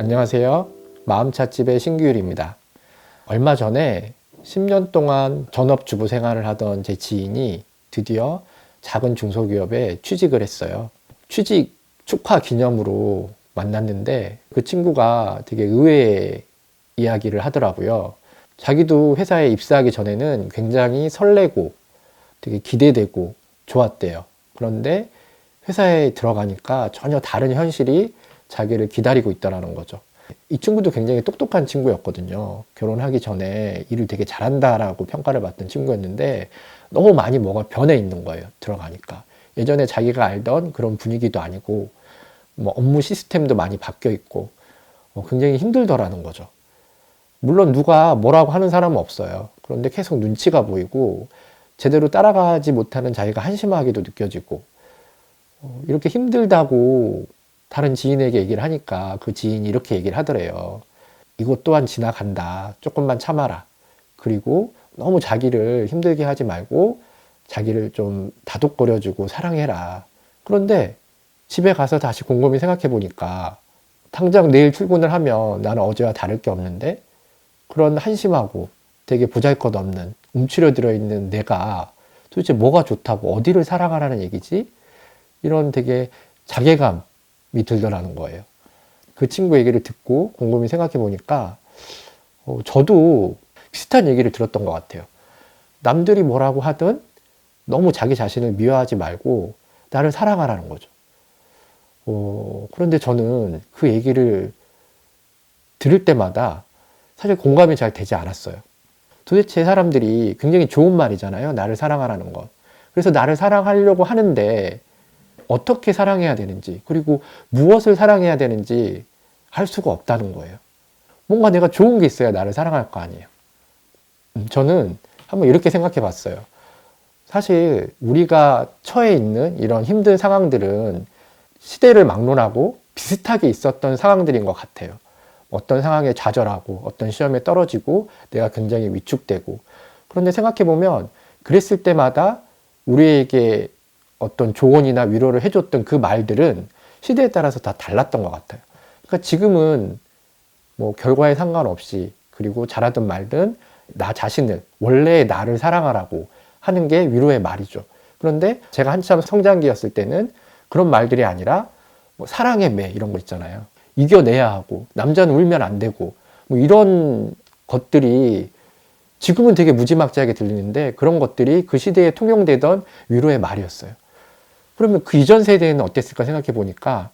안녕하세요. 마음찻집의 신규율입니다. 얼마 전에 10년 동안 전업주부 생활을 하던 제 지인이 드디어 작은 중소기업에 취직을 했어요. 취직 축하 기념으로 만났는데 그 친구가 되게 의외의 이야기를 하더라고요. 자기도 회사에 입사하기 전에는 굉장히 설레고 되게 기대되고 좋았대요. 그런데 회사에 들어가니까 전혀 다른 현실이 자기를 기다리고 있다는 거죠. 이 친구도 굉장히 똑똑한 친구였거든요. 결혼하기 전에 일을 되게 잘한다라고 평가를 받던 친구였는데 너무 많이 뭐가 변해 있는 거예요. 들어가니까. 예전에 자기가 알던 그런 분위기도 아니고 뭐 업무 시스템도 많이 바뀌어 있고 굉장히 힘들더라는 거죠. 물론 누가 뭐라고 하는 사람은 없어요. 그런데 계속 눈치가 보이고 제대로 따라가지 못하는 자기가 한심하게도 느껴지고 이렇게 힘들다고 다른 지인에게 얘기를 하니까 그 지인이 이렇게 얘기를 하더래요. 이것 또한 지나간다. 조금만 참아라. 그리고 너무 자기를 힘들게 하지 말고 자기를 좀 다독거려주고 사랑해라. 그런데 집에 가서 다시 곰곰이 생각해 보니까 당장 내일 출근을 하면 나는 어제와 다를 게 없는데 그런 한심하고 되게 보잘것없는 움츠려 들어있는 내가 도대체 뭐가 좋다고 어디를 사랑하라는 얘기지? 이런 되게 자괴감이 들더라는 거예요. 그 친구 얘기를 듣고 곰곰이 생각해 보니까 저도 비슷한 얘기를 들었던 것 같아요. 남들이 뭐라고 하든 너무 자기 자신을 미워하지 말고 나를 사랑하라는 거죠. 그런데 저는 그 얘기를 들을 때마다 사실 공감이 잘 되지 않았어요. 도대체 사람들이 굉장히 좋은 말이잖아요. 나를 사랑하라는 것. 그래서 나를 사랑하려고 하는데 어떻게 사랑해야 되는지, 그리고 무엇을 사랑해야 되는지 할 수가 없다는 거예요. 뭔가 내가 좋은 게 있어야 나를 사랑할 거 아니에요. 저는 한번 이렇게 생각해 봤어요. 사실 우리가 처해 있는 이런 힘든 상황들은 시대를 막론하고 비슷하게 있었던 상황들인 것 같아요. 어떤 상황에 좌절하고 어떤 시험에 떨어지고 내가 굉장히 위축되고, 그런데 생각해 보면 그랬을 때마다 우리에게 어떤 조언이나 위로를 해줬던 그 말들은 시대에 따라서 다 달랐던 것 같아요. 그러니까 지금은 뭐 결과에 상관없이, 그리고 잘하든 말든 나 자신을, 원래의 나를 사랑하라고 하는 게 위로의 말이죠. 그런데 제가 한참 성장기였을 때는 그런 말들이 아니라 뭐 사랑의 매 이런 거 있잖아요. 이겨내야 하고 남자는 울면 안 되고 뭐 이런 것들이 지금은 되게 무지막지하게 들리는데 그런 것들이 그 시대에 통용되던 위로의 말이었어요. 그러면 그 이전 세대는 어땠을까 생각해 보니까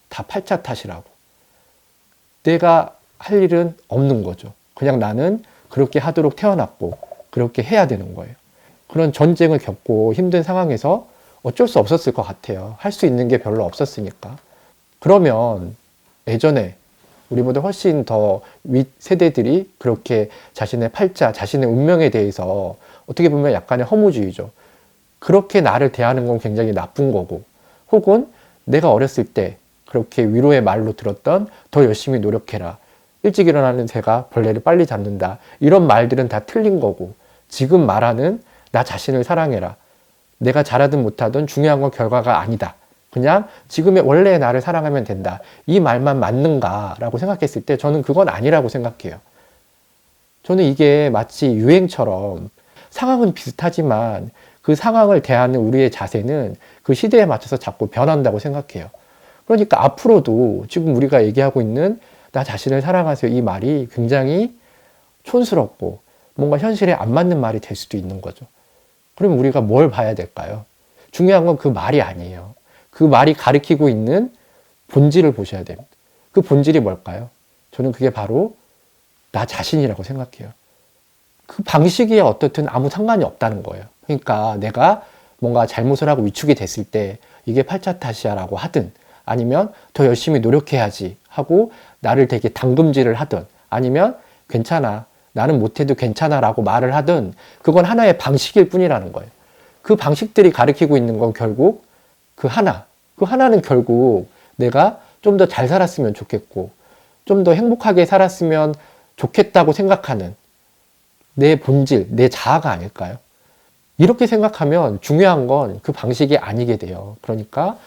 다 팔자 탓이라고. 내가 할 일은 없는 거죠. 그냥 나는 그렇게 하도록 태어났고 그렇게 해야 되는 거예요. 그런 전쟁을 겪고 힘든 상황에서 어쩔 수 없었을 것 같아요. 할 수 있는 게 별로 없었으니까. 그러면 예전에 우리보다 훨씬 더 윗세대들이 그렇게 자신의 팔자, 자신의 운명에 대해서 어떻게 보면 약간의 허무주의죠. 그렇게 나를 대하는 건 굉장히 나쁜 거고, 혹은 내가 어렸을 때 그렇게 위로의 말로 들었던 더 열심히 노력해라. 일찍 일어나는 새가 벌레를 빨리 잡는다. 이런 말들은 다 틀린 거고, 지금 말하는 나 자신을 사랑해라. 내가 잘하든 못하든 중요한 건 결과가 아니다. 그냥 지금의 원래의 나를 사랑하면 된다. 이 말만 맞는가라고 생각했을 때 저는 그건 아니라고 생각해요. 저는 이게 마치 유행처럼 상황은 비슷하지만 그 상황을 대하는 우리의 자세는 그 시대에 맞춰서 자꾸 변한다고 생각해요. 그러니까 앞으로도 지금 우리가 얘기하고 있는 나 자신을 사랑하세요 이 말이 굉장히 촌스럽고 뭔가 현실에 안 맞는 말이 될 수도 있는 거죠. 그럼 우리가 뭘 봐야 될까요? 중요한 건 그 말이 아니에요. 그 말이 가리키고 있는 본질을 보셔야 됩니다. 그 본질이 뭘까요? 저는 그게 바로 나 자신이라고 생각해요. 그 방식이 어떻든 아무 상관이 없다는 거예요. 그러니까 내가 뭔가 잘못을 하고 위축이 됐을 때 이게 팔자 탓이야라고 하든, 아니면 더 열심히 노력해야지 하고 나를 되게 당금질을 하든, 아니면 괜찮아, 나는 못해도 괜찮아 라고 말을 하든, 그건 하나의 방식일 뿐이라는 거예요. 그 방식들이 가리키고 있는 건 결국 그 하나는 결국 내가 좀 더 잘 살았으면 좋겠고 좀 더 행복하게 살았으면 좋겠다고 생각하는 내 본질, 내 자아가 아닐까요? 이렇게 생각하면 중요한 건 그 방식이 아니게 돼요. 그러니까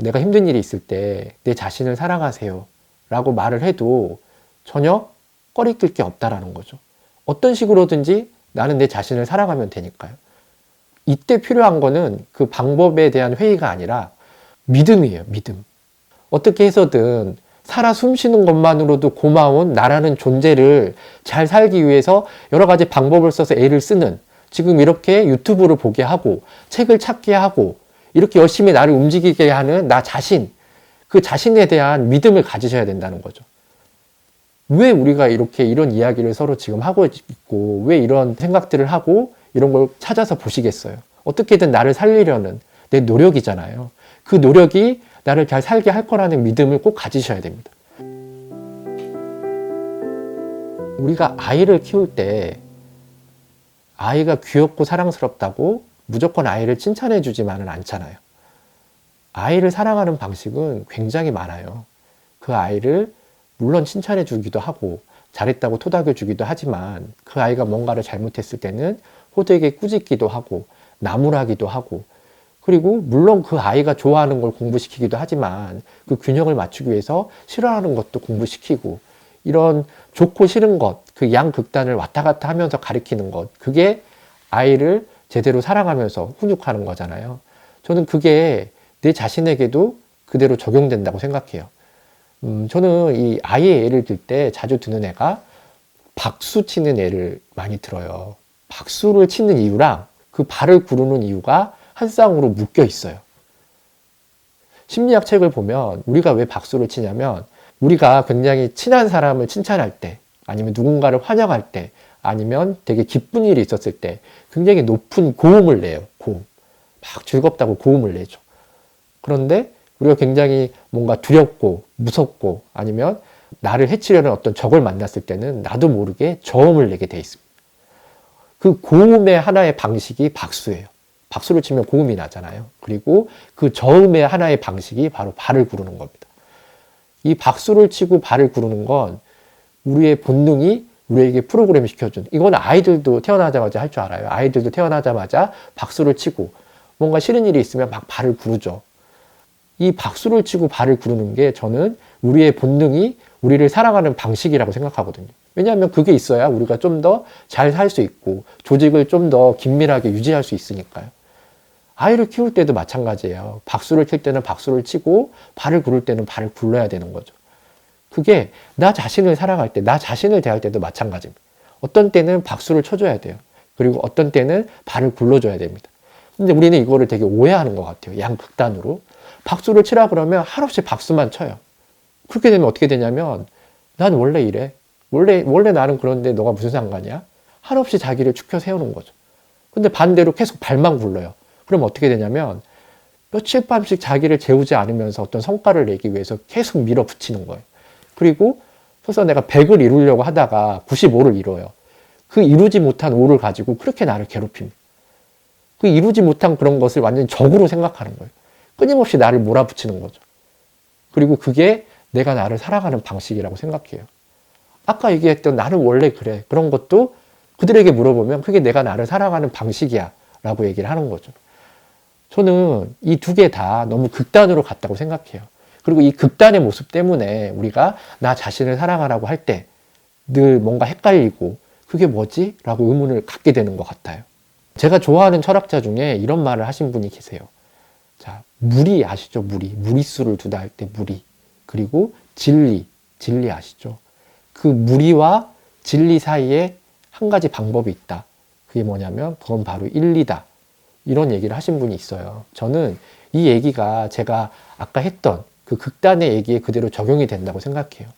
내가 힘든 일이 있을 때 내 자신을 사랑하세요 라고 말을 해도 전혀 꺼리낄 게 없다라는 거죠. 어떤 식으로든지 나는 내 자신을 사랑하면 되니까요. 이때 필요한 거는 그 방법에 대한 회의가 아니라 믿음이에요. 믿음. 어떻게 해서든 살아 숨쉬는 것만으로도 고마운 나라는 존재를 잘 살기 위해서 여러 가지 방법을 써서 애를 쓰는, 지금 이렇게 유튜브를 보게 하고 책을 찾게 하고 이렇게 열심히 나를 움직이게 하는 나 자신, 그 자신에 대한 믿음을 가지셔야 된다는 거죠. 왜 우리가 이렇게 이런 이야기를 서로 지금 하고 있고 왜 이런 생각들을 하고 이런 걸 찾아서 보시겠어요? 어떻게든 나를 살리려는 내 노력이잖아요. 그 노력이 나를 잘 살게 할 거라는 믿음을 꼭 가지셔야 됩니다. 우리가 아이를 키울 때 아이가 귀엽고 사랑스럽다고 무조건 아이를 칭찬해 주지만은 않잖아요. 아이를 사랑하는 방식은 굉장히 많아요. 그 아이를 물론 칭찬해 주기도 하고 잘했다고 토닥여 주기도 하지만 그 아이가 뭔가를 잘못했을 때는 호되게 꾸짖기도 하고 나무라기도 하고, 그리고 물론 그 아이가 좋아하는 걸 공부시키기도 하지만 그 균형을 맞추기 위해서 싫어하는 것도 공부시키고, 이런 좋고 싫은 것, 그 양극단을 왔다 갔다 하면서 가리키는 것, 그게 아이를 제대로 사랑하면서 훈육하는 거잖아요. 저는 그게 내 자신에게도 그대로 적용된다고 생각해요. 저는 이 아이의 예를 들 때 자주 드는 애가 박수 치는 애를 많이 들어요. 박수를 치는 이유랑 그 발을 구르는 이유가 한 쌍으로 묶여 있어요. 심리학 책을 보면 우리가 왜 박수를 치냐면 우리가 굉장히 친한 사람을 칭찬할 때, 아니면 누군가를 환영할 때, 아니면 되게 기쁜 일이 있었을 때 굉장히 높은 고음을 내요. 고음. 막 즐겁다고 고음을 내죠. 그런데 우리가 굉장히 뭔가 두렵고 무섭고 아니면 나를 해치려는 어떤 적을 만났을 때는 나도 모르게 저음을 내게 돼 있습니다. 그 고음의 하나의 방식이 박수예요. 박수를 치면 고음이 나잖아요. 그리고 그 저음의 하나의 방식이 바로 발을 구르는 겁니다. 이 박수를 치고 발을 구르는 건 우리의 본능이 우리에게 프로그램 시켜준, 이건 아이들도 태어나자마자 할 줄 알아요. 아이들도 태어나자마자 박수를 치고 뭔가 싫은 일이 있으면 막 발을 구르죠. 이 박수를 치고 발을 구르는 게 저는 우리의 본능이 우리를 사랑하는 방식이라고 생각하거든요. 왜냐하면 그게 있어야 우리가 좀 더 잘 살 수 있고 조직을 좀 더 긴밀하게 유지할 수 있으니까요. 아이를 키울 때도 마찬가지예요. 박수를 칠 때는 박수를 치고 발을 구를 때는 발을 굴러야 되는 거죠. 그게 나 자신을 사랑할 때, 나 자신을 대할 때도 마찬가지입니다. 어떤 때는 박수를 쳐줘야 돼요. 그리고 어떤 때는 발을 굴러줘야 됩니다. 근데 우리는 이거를 되게 오해하는 것 같아요. 양극단으로. 박수를 치라 그러면 한없이 박수만 쳐요. 그렇게 되면 어떻게 되냐면 난 원래 이래. 원래 나는 그런데 너가 무슨 상관이야? 한없이 자기를 축혀 세우는 거죠. 근데 반대로 계속 발만 굴러요. 그럼 어떻게 되냐면 며칠 밤씩 자기를 재우지 않으면서 어떤 성과를 내기 위해서 계속 밀어붙이는 거예요. 그리고 그래서 내가 100을 이루려고 하다가 95를 이뤄요. 그 이루지 못한 5를 가지고 그렇게 나를 괴롭힙니다. 그 이루지 못한 그런 것을 완전히 적으로 생각하는 거예요. 끊임없이 나를 몰아붙이는 거죠. 그리고 그게 내가 나를 살아가는 방식이라고 생각해요. 아까 얘기했던 나는 원래 그래. 그런 것도 그들에게 물어보면 그게 내가 나를 살아가는 방식이야 라고 얘기를 하는 거죠. 저는 이 두 개 다 너무 극단으로 갔다고 생각해요. 그리고 이 극단의 모습 때문에 우리가 나 자신을 사랑하라고 할 때 늘 뭔가 헷갈리고 그게 뭐지? 라고 의문을 갖게 되는 것 같아요. 제가 좋아하는 철학자 중에 이런 말을 하신 분이 계세요. 자, 무리 아시죠? 무리수를 두다 할 때 무리. 그리고 진리 아시죠? 그 무리와 진리 사이에 한 가지 방법이 있다. 그게 뭐냐면 그건 바로 인리다. 이런 얘기를 하신 분이 있어요. 저는 이 얘기가 제가 아까 했던 그 극단의 얘기에 그대로 적용이 된다고 생각해요.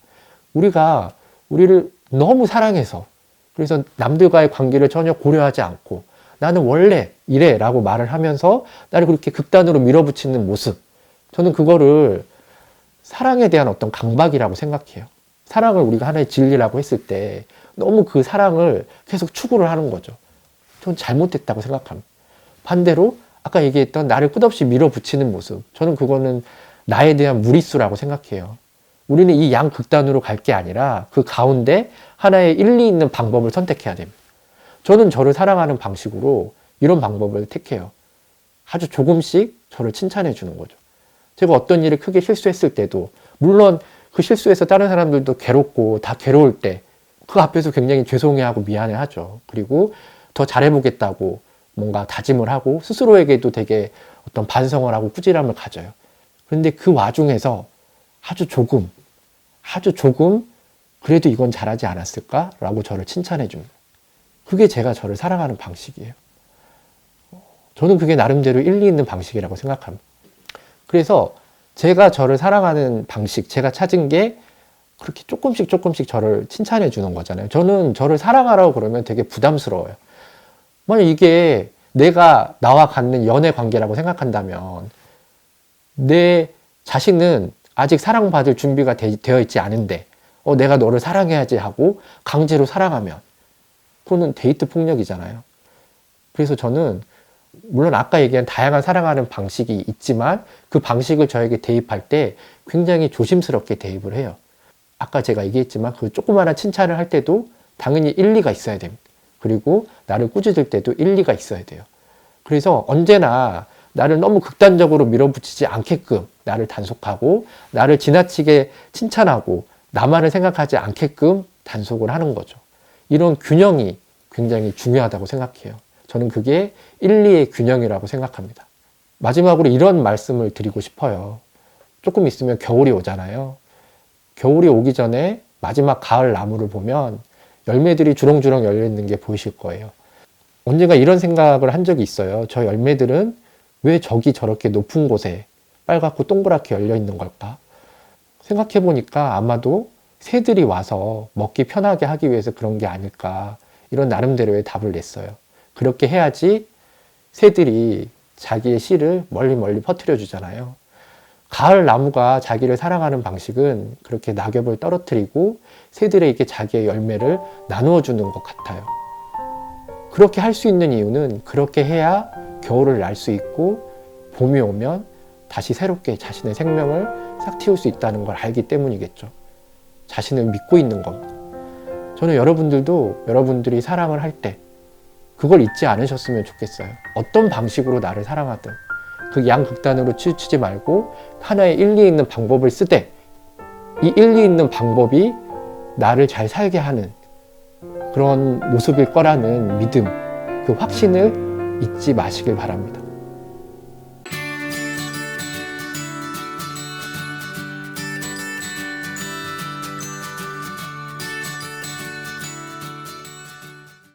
우리가 우리를 너무 사랑해서, 그래서 남들과의 관계를 전혀 고려하지 않고 나는 원래 이래 라고 말을 하면서 나를 그렇게 극단으로 밀어붙이는 모습, 저는 그거를 사랑에 대한 어떤 강박이라고 생각해요. 사랑을 우리가 하나의 진리라고 했을 때 너무 그 사랑을 계속 추구를 하는 거죠. 전 잘못됐다고 생각합니다. 반대로 아까 얘기했던 나를 끝없이 밀어붙이는 모습, 저는 그거는 나에 대한 무리수라고 생각해요. 우리는 이 양극단으로 갈 게 아니라 그 가운데 하나의 일리 있는 방법을 선택해야 됩니다. 저는 저를 사랑하는 방식으로 이런 방법을 택해요. 아주 조금씩 저를 칭찬해 주는 거죠. 제가 어떤 일을 크게 실수했을 때도 물론 그 실수에서 다른 사람들도 괴롭고 다 괴로울 때 그 앞에서 굉장히 죄송해하고 미안해하죠. 그리고 더 잘해보겠다고 뭔가 다짐을 하고 스스로에게도 되게 어떤 반성을 하고 꾸지람을 가져요. 그런데 그 와중에서 아주 조금 그래도 이건 잘하지 않았을까라고 저를 칭찬해 줍니다. 그게 제가 저를 사랑하는 방식이에요. 저는 그게 나름대로 일리 있는 방식이라고 생각합니다. 그래서 제가 저를 사랑하는 방식, 제가 찾은 게 그렇게 조금씩 저를 칭찬해 주는 거잖아요. 저는 저를 사랑하라고 그러면 되게 부담스러워요. 만약 이게 내가 나와 갖는 연애 관계라고 생각한다면 내 자신은 아직 사랑받을 준비가 되어 있지 않은데 내가 너를 사랑해야지 하고 강제로 사랑하면 그거는 데이트 폭력이잖아요. 그래서 저는 물론 아까 얘기한 다양한 사랑하는 방식이 있지만 그 방식을 저에게 대입할 때 굉장히 조심스럽게 대입을 해요. 아까 제가 얘기했지만 그 조그마한 칭찬을 할 때도 당연히 일리가 있어야 됩니다. 그리고 나를 꾸짖을 때도 일리가 있어야 돼요. 그래서 언제나 나를 너무 극단적으로 밀어붙이지 않게끔 나를 단속하고 나를 지나치게 칭찬하고 나만을 생각하지 않게끔 단속을 하는 거죠. 이런 균형이 굉장히 중요하다고 생각해요. 저는 그게 일리의 균형이라고 생각합니다. 마지막으로 이런 말씀을 드리고 싶어요. 조금 있으면 겨울이 오잖아요. 겨울이 오기 전에 마지막 가을 나무를 보면 열매들이 주렁주렁 열려있는 게 보이실 거예요. 언젠가 이런 생각을 한 적이 있어요. 저 열매들은 왜 저기 저렇게 높은 곳에 빨갛고 동그랗게 열려있는 걸까? 생각해 보니까 아마도 새들이 와서 먹기 편하게 하기 위해서 그런 게 아닐까, 이런 나름대로의 답을 냈어요. 그렇게 해야지 새들이 자기의 씨를 멀리 퍼뜨려 주잖아요. 가을 나무가 자기를 사랑하는 방식은 그렇게 낙엽을 떨어뜨리고 새들에게 자기의 열매를 나누어 주는 것 같아요. 그렇게 할 수 있는 이유는 그렇게 해야 겨울을 날 수 있고 봄이 오면 다시 새롭게 자신의 생명을 싹 틔울 수 있다는 걸 알기 때문이겠죠. 자신을 믿고 있는 겁니다. 저는 여러분들도 여러분들이 사랑을 할 때 그걸 잊지 않으셨으면 좋겠어요. 어떤 방식으로 나를 사랑하든 그 양극단으로 치우치지 말고 하나의 일리 있는 방법을 쓰되 이 일리 있는 방법이 나를 잘 살게 하는 그런 모습일 거라는 믿음, 그 확신을 잊지 마시길 바랍니다.